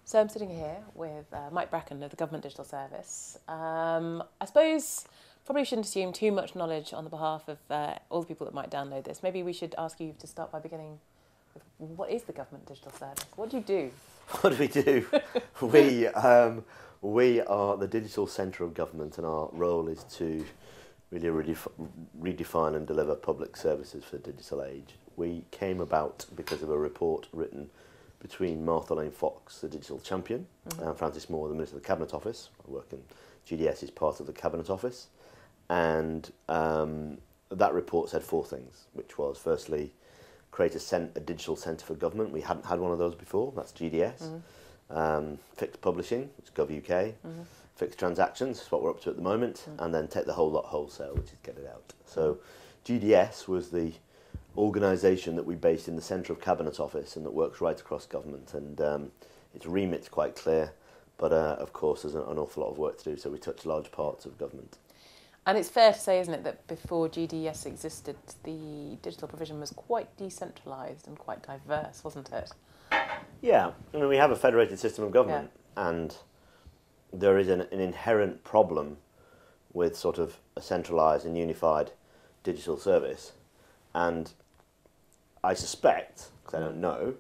So I'm sitting here with Mike Bracken of the Government Digital Service. I suppose probably shouldn't assume too much knowledge on the behalf of all the people that might download this. Maybe we should ask you to start by beginning with what is the Government Digital Service? What do you do? What do we do? We are the digital centre of government, and our role is to really redefine and deliver public services for the digital age. We came about because of a report written between Martha Lane Fox, the digital champion, and Francis Moore, the Minister of the Cabinet Office. I work in GDS, is part of the Cabinet Office. And that report said four things, which was, firstly, create a digital centre for government. We hadn't had one of those before. That's GDS. Fixed publishing, which is GovUK. Fixed transactions, is what we're up to at the moment. And then take the whole lot wholesale, which is get it out. So GDS was the organisation that we based in the centre of Cabinet Office and that works right across government. And its remit's quite clear, but of course there's an awful lot of work to do, so we touch large parts of government. And it's fair to say, isn't it, that before GDS existed, the digital provision was quite decentralised and quite diverse, wasn't it? Yeah, I mean, we have a federated system of government, and there is an inherent problem with sort of a centralised and unified digital service. And I suspect, because I don't know,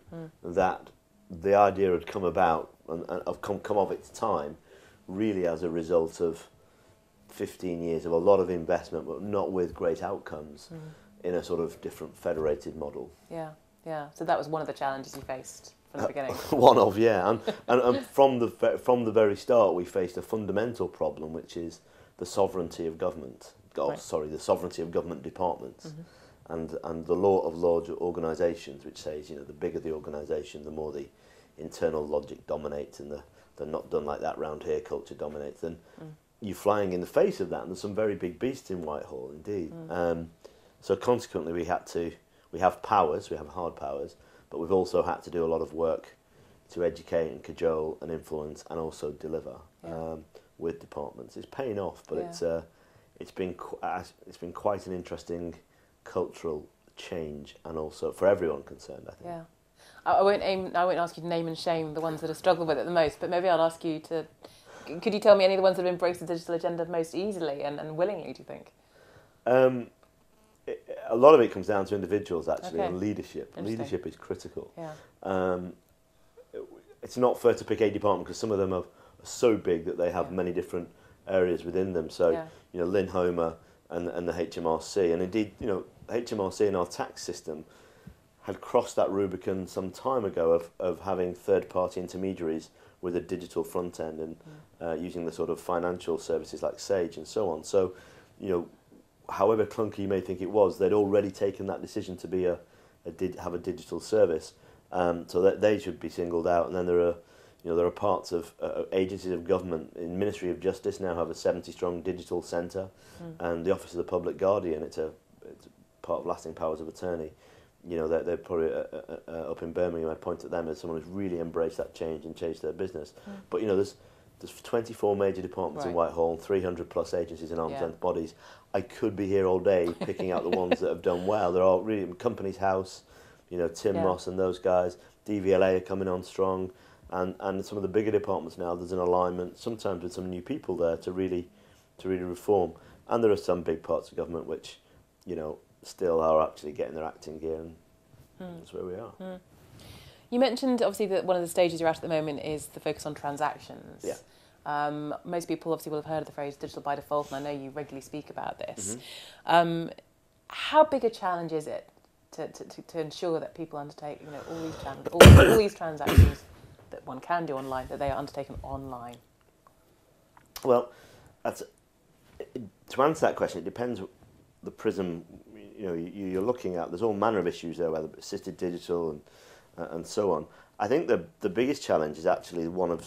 that the idea had come about and come of its time really as a result of 15 years of a lot of investment, but not with great outcomes in a sort of different federated model. Yeah, yeah. So that was one of the challenges you faced from the beginning. One of, yeah. And from the very start, we faced a fundamental problem, which is the sovereignty of government. The sovereignty of government departments. And the law of large organisations, which says, the bigger the organisation, the more the internal logic dominates and the not done like that round here culture dominates. And you're flying in the face of that, and there's some very big beasts in Whitehall indeed. So consequently, we have powers, we have hard powers, but we've also had to do a lot of work to educate and cajole and influence and also deliver with departments. It's paying off, but it's been quite an interesting cultural change, and also for everyone concerned, I think. Yeah, I won't ask you to name and shame the ones that have struggled with it the most, but maybe I'll ask you to. Could you tell me any of the ones that have embraced the digital agenda most easily and willingly, do you think? A lot of it comes down to individuals, actually, and leadership. Leadership is critical. Yeah. It's not fair to pick a department because some of them are so big that they have many different areas within them. So, Lynn Homer and the HMRC, and indeed, HMRC and our tax system had crossed that Rubicon some time ago of having third-party intermediaries with a digital front end and using the sort of financial services like Sage and so on. So, however clunky you may think it was, they'd already taken that decision to be have a digital service, so that they should be singled out. And then there are parts of agencies of government. In Ministry of Justice now have a 70-strong digital centre, and the Office of the Public Guardian, it's part of lasting powers of attorney. They're probably up in Birmingham. I'd point at them as someone who's really embraced that change and changed their business. But there's 24 major departments in Whitehall, and 300 plus agencies and arm's length bodies. I could be here all day picking out the ones that have done well. There are really Companies House, Tim Moss and those guys. DVLA are coming on strong, and some of the bigger departments now. There's an alignment, sometimes with some new people there to really reform. And there are some big parts of government which, still are actually getting their acting gear, and that's where we are. You mentioned, obviously, that one of the stages you're at the moment is the focus on transactions. Yeah. Most people obviously will have heard of the phrase digital by default, and I know you regularly speak about this. How big a challenge is it to ensure that people undertake, all these transactions that one can do online, that they are undertaken online? Well, to answer that question, it depends the prism you're looking at. There's all manner of issues there, whether assisted digital and so on. I think the biggest challenge is actually one of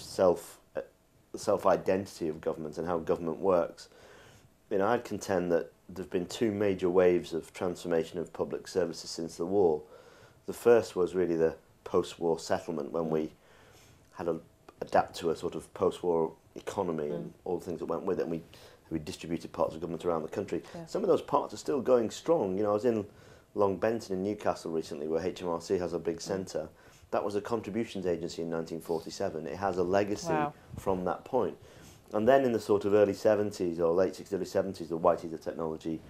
self-identity of government and how government works. I'd contend that there've been two major waves of transformation of public services since the war. The first was really the post-war settlement, when we had to adapt to a sort of post-war economy and all the things that went with it, and we distributed parts of government around the country. Some of those parts are still going strong. I was in Long Benton in Newcastle recently, where HMRC has a big centre, that was a contributions agency in 1947. It has a legacy from that point. And then in the sort of early 70s or late 60s, early 70s, the white heater technology,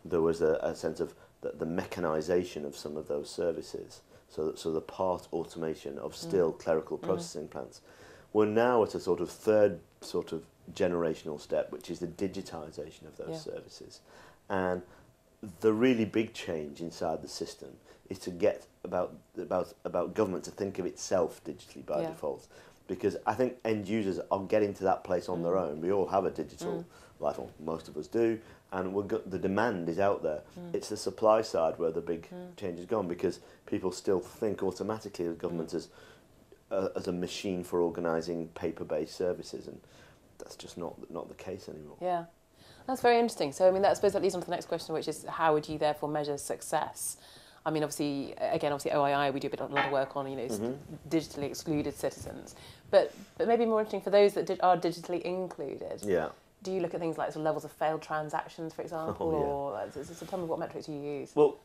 there was a sense of the mechanisation of some of those services. So the part automation of still clerical processing plants. We're now at a sort of third sort of generational step, which is the digitisation of those services. And the really big change inside the system is to get about government to think of itself digitally by default. Because I think end users are getting to that place on their own. We all have a digital life, or most of us do, and the demand is out there. It's the supply side where the big change has gone, because people still think automatically of government as a machine for organising paper-based services, and that's just not the case anymore. Yeah, that's very interesting. So, I mean, I suppose that leads on to the next question, which is how would you therefore measure success? I mean, obviously OII, we do a lot of work on, digitally excluded citizens. But maybe more interesting for those that are digitally included. Yeah. Do you look at things like sort of levels of failed transactions, for example, or so tell me what metrics you use? Well,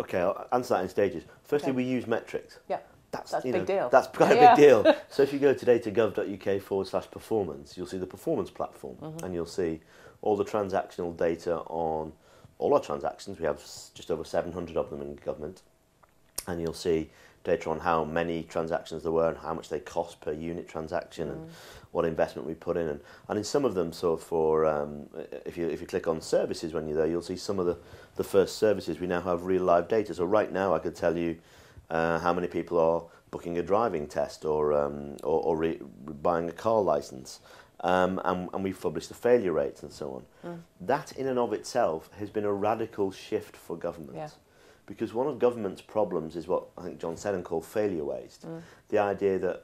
okay, I'll answer that in stages. Firstly, we use metrics. Yeah. That's a big deal. That's quite a big deal. So if you go today to gov.uk/performance, you'll see the performance platform, and you'll see all the transactional data on all our transactions. We have just over 700 of them in government, and you'll see data on how many transactions there were and how much they cost per unit transaction and what investment we put in. And in some of them, so for if you click on services when you're there, you'll see some of the first services we now have real live data. So right now I could tell you how many people are booking a driving test or buying a car license. And we've published the failure rates and so on. That in and of itself has been a radical shift for government. Yeah. Because one of government's problems is what I think John Seddon called failure waste. The idea that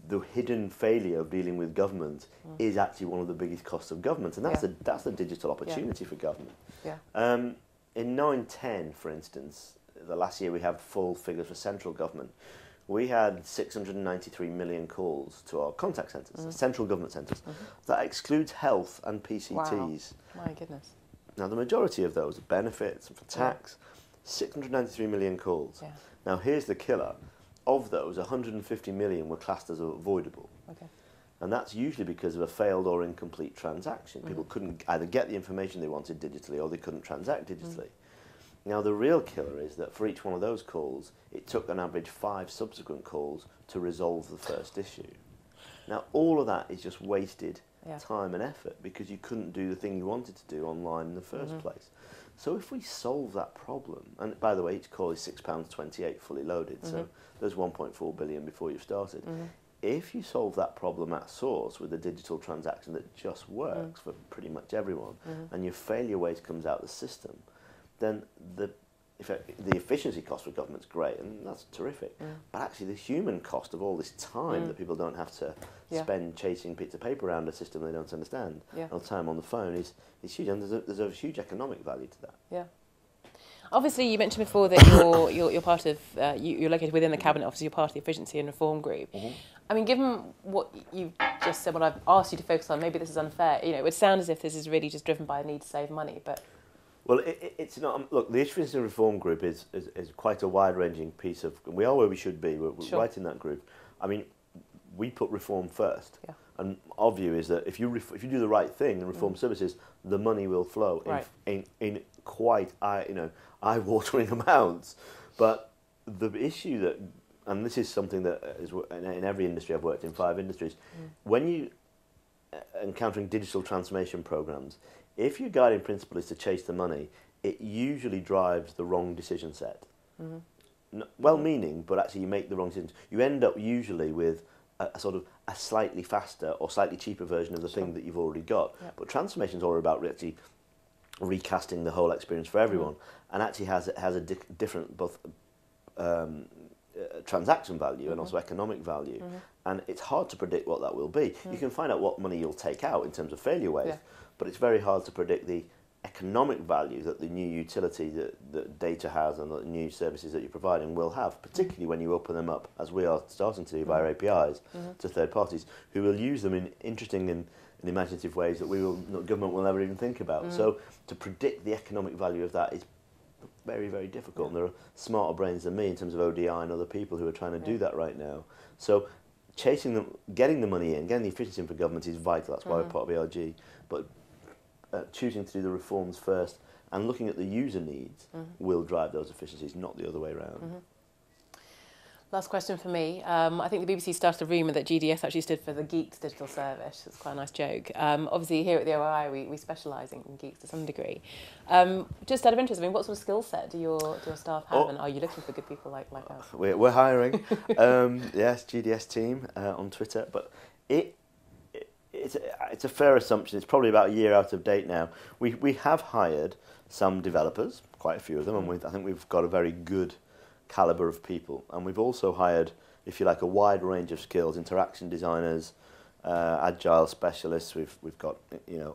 the hidden failure of dealing with government is actually one of the biggest costs of government, and that's the digital opportunity for government. Yeah. In 9-10, for instance, the last year we have full figures for central government. We had 693 million calls to our contact centres, central government centres. That excludes health and PCTs. Wow. My goodness. Now, the majority of those are benefits and for tax. 693 million calls. Yeah. Now, here's the killer. Of those, 150 million were classed as avoidable. Okay. And that's usually because of a failed or incomplete transaction. People couldn't either get the information they wanted digitally or they couldn't transact digitally. Now, the real killer is that for each one of those calls, it took on average 5 subsequent calls to resolve the first issue. Now, all of that is just wasted time and effort because you couldn't do the thing you wanted to do online in the first place. So if we solve that problem, and by the way, each call is £6.28 fully loaded, so there's 1.4 billion before you've started. If you solve that problem at source with a digital transaction that just works for pretty much everyone, and your failure waste comes out of the system, then the efficiency cost for government's great, and that's terrific. But actually the human cost of all this time that people don't have to spend chasing bits of paper around a system they don't understand, or time on the phone is huge, and there's a huge economic value to that. Yeah. Obviously, you mentioned before that you're part of you're located within the Cabinet Office. You're part of the Efficiency and Reform Group. I mean, given what you've just said, what I've asked you to focus on, maybe this is unfair. It would sound as if this is really just driven by a need to save money, but. Well, it's not. Look, the Efficiency and Reform Group is quite a wide-ranging piece of. We are where we should be. We're right in that group. I mean, we put reform first, and our view is that if you do the right thing and reform services, the money will flow in quite eye-watering amounts. But the issue that, and this is something that is in every industry I've worked in, 5 industries, when you encountering digital transformation programs. If your guiding principle is to chase the money, it usually drives the wrong decision set. Well-meaning, but actually you make the wrong decisions. You end up usually with a sort of a slightly faster or slightly cheaper version of the thing that you've already got. But transformation is all about actually recasting the whole experience for everyone, and actually has a different both transaction value and also economic value. And it's hard to predict what that will be. You can find out what money you'll take out in terms of failure waste. But it's very hard to predict the economic value that the new utility that data has and the new services that you're providing will have, particularly when you open them up, as we are starting to do via APIs, to third parties, who will use them in interesting and imaginative ways that government will never even think about. So to predict the economic value of that is very, very difficult. And there are smarter brains than me in terms of ODI and other people who are trying to do that right now. So chasing them, getting the money in, getting the efficiency in for government is vital. That's why we're part of BRG. But choosing to do the reforms first and looking at the user needs will drive those efficiencies, not the other way around. Last question for me. I think the BBC started a rumour that GDS actually stood for the Geeks digital service. It's quite a nice joke. Obviously, here at the OII, we specialise in Geeks to some degree. Just out of interest, I mean, what sort of skill set do your staff have, and are you looking for good people like us? We're hiring. Yes, GDS team on Twitter, but it's a fair assumption. It's probably about a year out of date now. We have hired some developers, quite a few of them, and I think we've got a very good calibre of people, and we've also hired, if you like, a wide range of skills: interaction designers, agile specialists. We've got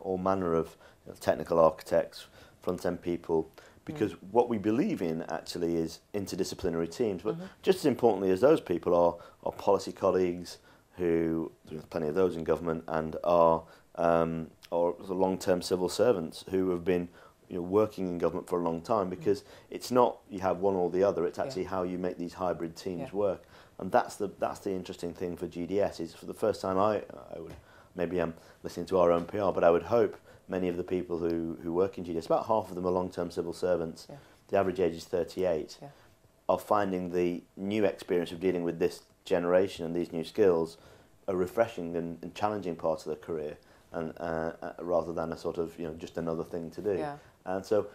all manner of technical architects, front end people, because what we believe in actually is interdisciplinary teams. But just as importantly as those people are policy colleagues, who there's plenty of those in government, and are long-term civil servants who have been working in government for a long time, because it's not you have one or the other, it's actually how you make these hybrid teams work. And that's the interesting thing for GDS, is for the first time I would, maybe I'm listening to our own PR, but I would hope many of the people who work in GDS, about half of them are long-term civil servants, the average age is 38, are finding the new experience of dealing with this generation and these new skills a refreshing and challenging part of their career, and rather than a sort of just another thing to do. And so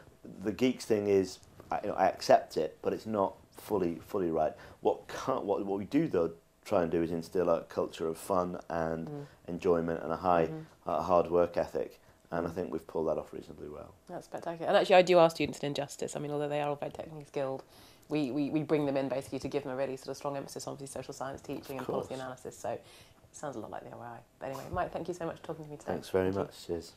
the Geeks thing is, I accept it, but it's not fully right. What we do though try and do is instill a culture of fun and enjoyment and a high hard work ethic, and I think we've pulled that off reasonably well. That's spectacular. And actually, I do our students in Injustice. I mean, although they are all very technically skilled, we bring them in basically to give them a really sort of strong emphasis on social science teaching and policy analysis. So it sounds a lot like the OII. But anyway, Mike, thank you so much for talking to me today. Thanks very much. Cheers.